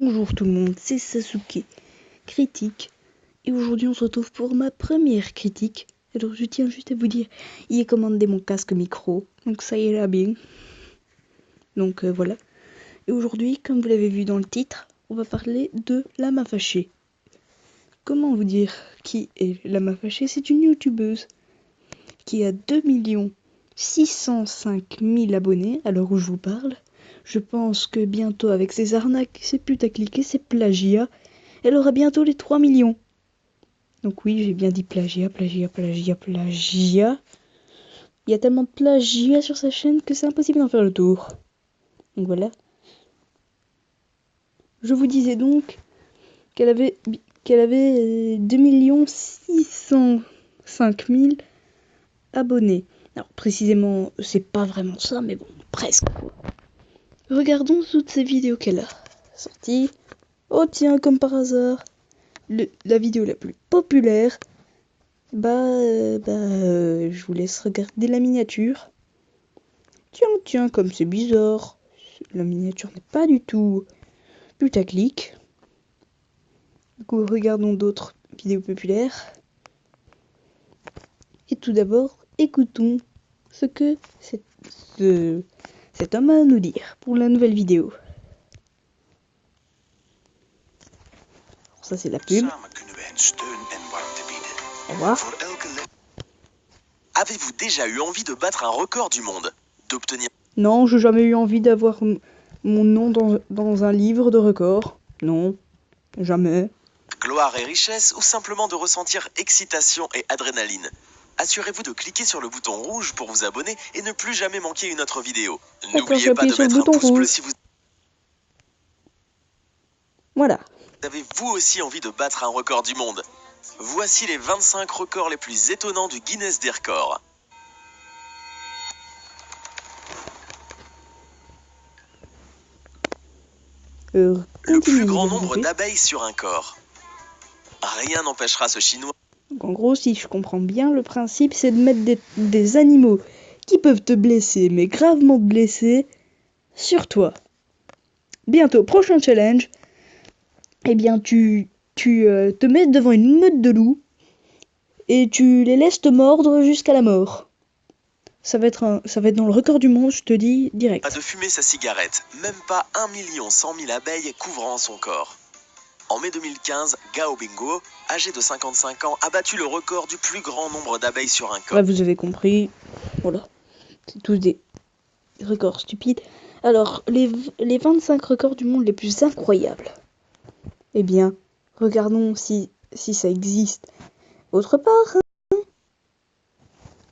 Bonjour tout le monde, c'est Sasuke Critique et aujourd'hui on se retrouve pour ma première critique. Alors je tiens juste à vous dire, il est commandé mon casque micro, donc ça ira bien. Donc voilà. Et aujourd'hui, comme vous l'avez vu dans le titre, on va parler de Lama Fâchée. Comment vous dire qui est Lama Fâchée? C'est une youtubeuse qui a 2 605 000 abonnés à l'heure où je vous parle. Je pense que bientôt, avec ses arnaques, ses putaclic et ses plagiats, elle aura bientôt les 3 millions. Donc oui, j'ai bien dit plagiat. Il y a tellement de plagiat sur sa chaîne que c'est impossible d'en faire le tour. Donc voilà. Je vous disais donc qu'elle avait 2 605 000 abonnés. Alors précisément, c'est pas vraiment ça, mais bon, presque quoi. Regardons toutes ces vidéos qu'elle a sorties. Oh tiens, comme par hasard, la vidéo la plus populaire, je vous laisse regarder la miniature. Tiens, comme c'est bizarre, la miniature n'est pas du tout putaclic. Du coup, regardons d'autres vidéos populaires. Et tout d'abord, écoutons ce que cet homme a à nous dire pour la nouvelle vidéo. Ça c'est la pub. Au revoir. Avez-vous déjà eu envie de battre un record du monde? D'obtenir... Non, j'ai jamais eu envie d'avoir mon nom dans un livre de records. Non, jamais. Gloire et richesse, ou simplement de ressentir excitation et adrénaline? Assurez-vous de cliquer sur le bouton rouge pour vous abonner et ne plus jamais manquer une autre vidéo. N'oubliez pas de mettre un pouce bleu si vous Voilà. avez vous aussi envie de battre un record du monde. Voici les 25 records les plus étonnants du Guinness des records. Le plus grand nombre d'abeilles sur un corps. Rien n'empêchera ce Chinois. Donc en gros, si je comprends bien, le principe c'est de mettre des animaux qui peuvent te blesser, mais gravement te blesser, sur toi. Bientôt, prochain challenge, eh bien tu te mets devant une meute de loups et tu les laisses te mordre jusqu'à la mort. Ça va être dans le record du monde, je te dis direct. Pas de fumer sa cigarette, même pas 1 100 000 abeilles couvrant son corps. En mai 2015, Gao Bingo, âgé de 55 ans, a battu le record du plus grand nombre d'abeilles sur un corps. Ouais, vous avez compris. Voilà. C'est tous des records stupides. Alors, les 25 records du monde les plus incroyables. Eh bien, regardons si ça existe autre part.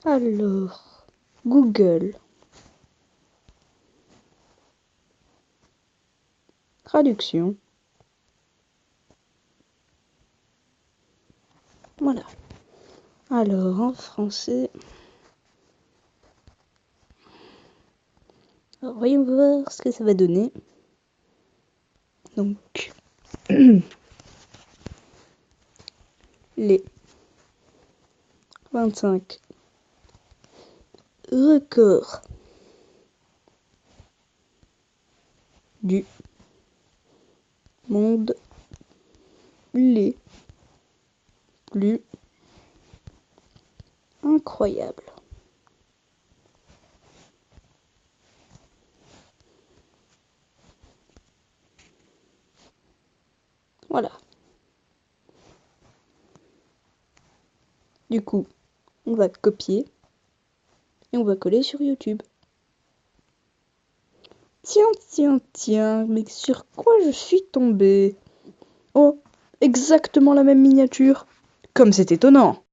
Alors, Google. Traduction. Voilà. Alors, en français. Alors, voyons voir ce que ça va donner. Donc, les 25 records du monde les plus incroyables. Voilà. Du coup, on va copier et on va coller sur YouTube. Tiens, mais sur quoi je suis tombée? Oh, exactement la même miniature. Comme c'est étonnant.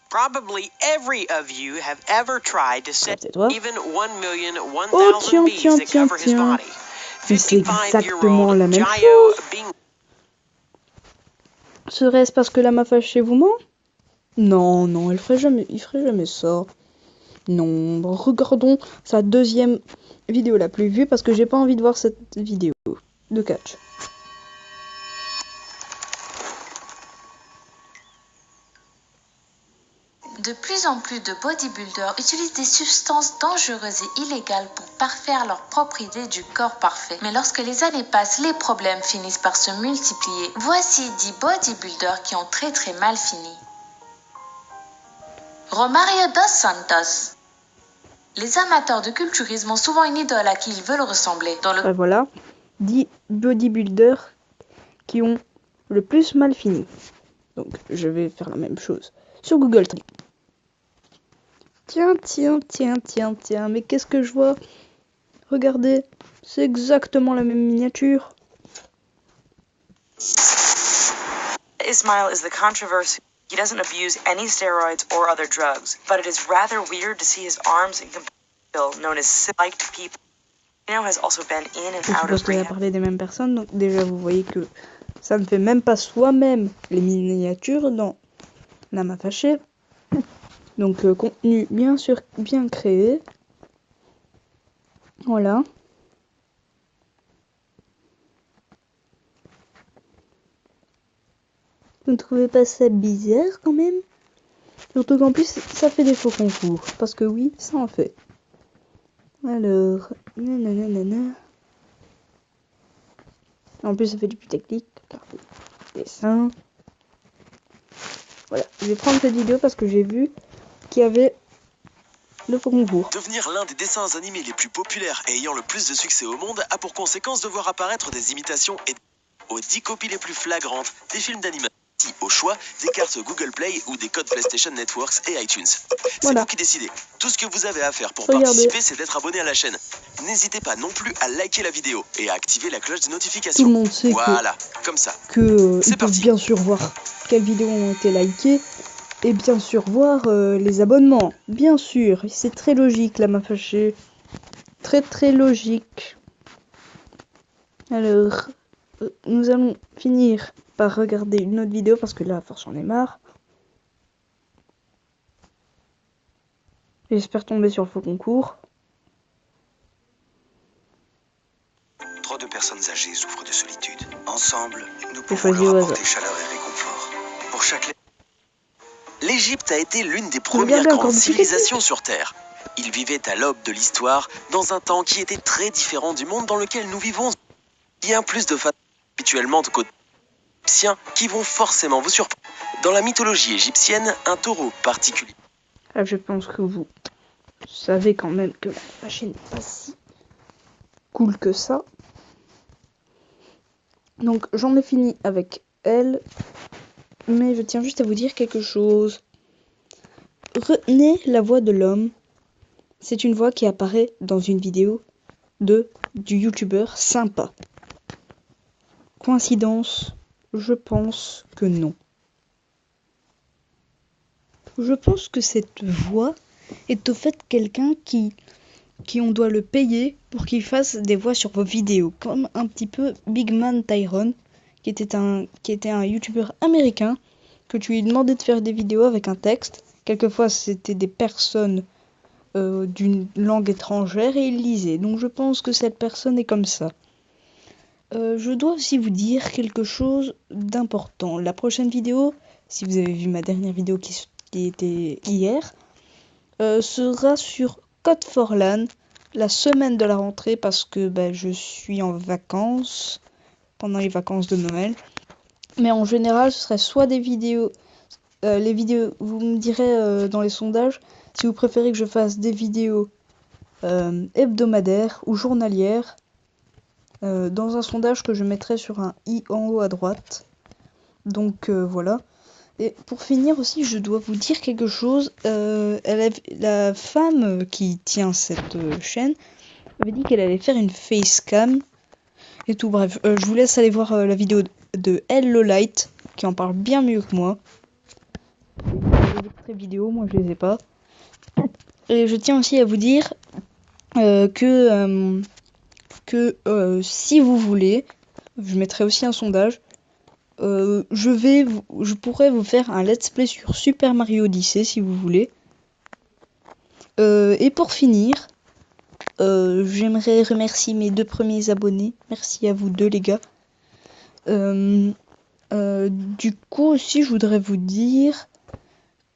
Probably every of you have ever tried to set even 1,001,000 oh, bees that cover his body. Mais c'est exactement la même chose. Serait-ce parce que Lama Fâchée vous ment? Non, il ferait jamais ça. Non, regardons sa deuxième vidéo la plus vue parce que j'ai pas envie de voir cette vidéo de catch. De plus en plus de bodybuilders utilisent des substances dangereuses et illégales pour parfaire leur propre idée du corps parfait. Mais lorsque les années passent, les problèmes finissent par se multiplier. Voici 10 bodybuilders qui ont très très mal fini. Romario dos Santos. Les amateurs de culturisme ont souvent une idole à qui ils veulent ressembler. Voilà, 10 bodybuilders qui ont le plus mal fini. Donc je vais faire la même chose sur Google Trends. Tiens, mais qu'est-ce que je vois? Regardez, c'est exactement la même miniature. Ismail is the controversy. He doesn't abuse any steroids or other drugs, but it is rather weird to see his arms in comparison known as liked people. Has also been in and out of rehab. Parler des mêmes personnes, donc déjà vous voyez que ça ne fait même pas soi-même les miniatures dans Nama Fâché. Donc contenu bien sûr bien créé. Voilà. Vous ne trouvez pas ça bizarre quand même? Surtout qu'en plus ça fait des faux concours. Parce que oui, ça en fait. Alors, nanana. En plus ça fait du putaclic. Dessin. Voilà, je vais prendre cette vidéo parce que j'ai vu qu'il y avait le faux concours. Devenir l'un des dessins animés les plus populaires et ayant le plus de succès au monde a pour conséquence de voir apparaître des imitations et aux 10 copies les plus flagrantes des films d'animation. Au choix des cartes Google Play ou des codes PlayStation Networks et iTunes. C'est vous qui décidez. Tout ce que vous avez à faire pour participer, c'est d'être abonné à la chaîne. N'hésitez pas non plus à liker la vidéo et à activer la cloche de notification. Tout le monde sait comme ça. Ils peuvent bien sûr voir quelles vidéos ont été likées et bien sûr voir les abonnements. Bien sûr, c'est très logique là, m'a fâché. Très logique. Alors, nous allons finir par regarder une autre vidéo parce que là, à force, j'en ai marre. J'espère tomber sur le faux concours. Trop de personnes âgées souffrent de solitude. Ensemble, nous pouvons leur apporter chaleur et réconfort. Pour chaque... L'Égypte a été l'une des premières grandes civilisations sur Terre. Ils vivaient à l'aube de l'histoire, dans un temps qui était très différent du monde dans lequel nous vivons. Bien plus de façons habituellement de côté qui vont forcément vous surprendre. Dans la mythologie égyptienne, un taureau particulier. Je pense que vous savez quand même que la chaîne n'est pas si cool que ça. Donc j'en ai fini avec elle. Mais je tiens juste à vous dire quelque chose. Retenez la voix de l'homme. C'est une voix qui apparaît dans une vidéo du youtubeur Sympa. Coïncidence? Je pense que non. Je pense que cette voix est au fait quelqu'un qui on doit le payer pour qu'il fasse des voix sur vos vidéos. Comme un petit peu Big Man Tyrone, qui était un youtubeur américain, que tu lui demandais de faire des vidéos avec un texte. Quelquefois c'était des personnes d'une langue étrangère et il lisait. Donc je pense que cette personne est comme ça. Je dois aussi vous dire quelque chose d'important. La prochaine vidéo, si vous avez vu ma dernière vidéo qui était hier, sera sur Code for LAN, la semaine de la rentrée, parce que je suis en vacances, pendant les vacances de Noël. Mais en général, ce serait soit des vidéos, les vidéos, vous me direz dans les sondages, si vous préférez que je fasse des vidéos hebdomadaires ou journalières, dans un sondage que je mettrai sur un i en haut à droite. Donc voilà. Et pour finir aussi, je dois vous dire quelque chose. La femme qui tient cette chaîne avait dit qu'elle allait faire une facecam et tout. Bref, je vous laisse aller voir la vidéo de Hello Light qui en parle bien mieux que moi. Des extraits vidéo, moi je les ai pas. Et je tiens aussi à vous dire que si vous voulez, je mettrai aussi un sondage. Je pourrais vous faire un let's play sur Super Mario Odyssey si vous voulez. Et pour finir, j'aimerais remercier mes 2 premiers abonnés. Merci à vous 2 les gars. Du coup aussi je voudrais vous dire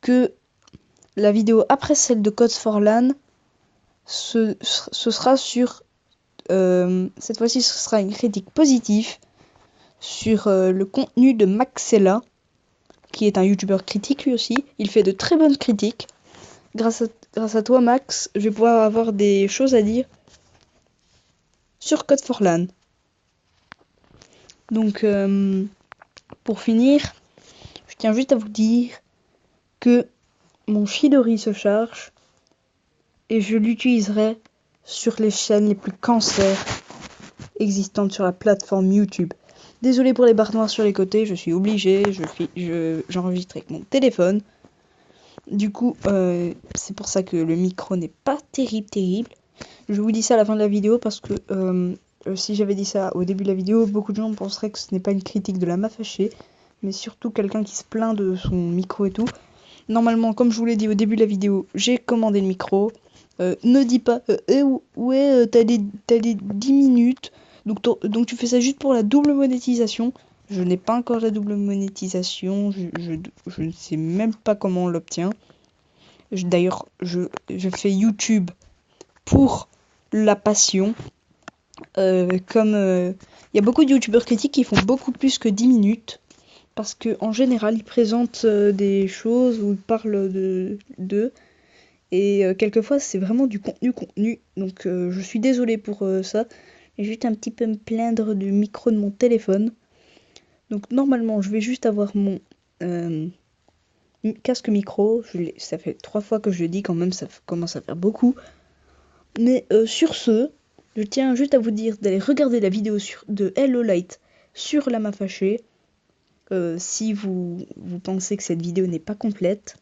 que la vidéo après celle de Codes for LAN, ce sera sur... cette fois-ci, ce sera une critique positive sur le contenu de Maxella, qui est un youtubeur critique lui aussi. Il fait de très bonnes critiques. Grâce à toi, Max, je vais pouvoir avoir des choses à dire sur Code for LAN. Donc, pour finir, je tiens juste à vous dire que mon Chidori se charge et je l'utiliserai sur les chaînes les plus cancers existantes sur la plateforme YouTube. Désolé pour les barres noires sur les côtés, je suis obligé, j'enregistre avec mon téléphone. Du coup, c'est pour ça que le micro n'est pas terrible. Je vous dis ça à la fin de la vidéo parce que si j'avais dit ça au début de la vidéo, beaucoup de gens penseraient que ce n'est pas une critique de la ma fâchée, mais surtout quelqu'un qui se plaint de son micro et tout. Normalement, comme je vous l'ai dit au début de la vidéo, j'ai commandé le micro. Ne dis pas, t'as les 10 minutes, donc tu fais ça juste pour la double monétisation. Je n'ai pas encore la double monétisation, je ne sais même pas comment on l'obtient. D'ailleurs, je fais YouTube pour la passion. Comme il y a beaucoup de youtubeurs critiques qui font beaucoup plus que 10 minutes. Parce que en général, ils présentent des choses où ils parlent d'eux. Et quelquefois, c'est vraiment du contenu. Donc, je suis désolée pour ça. Je vais juste un petit peu me plaindre du micro de mon téléphone. Donc, normalement, je vais juste avoir mon casque micro. Ça fait 3 fois que je le dis, quand même, ça commence à faire beaucoup. Mais sur ce, je tiens juste à vous dire d'aller regarder la vidéo de Hello Light sur la ma fâchée. Si vous pensez que cette vidéo n'est pas complète.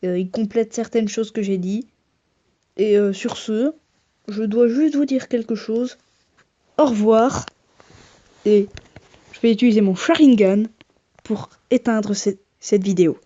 Il complète certaines choses que j'ai dit. Et sur ce, je dois juste vous dire quelque chose. Au revoir. Et je vais utiliser mon Sharingan pour éteindre cette vidéo.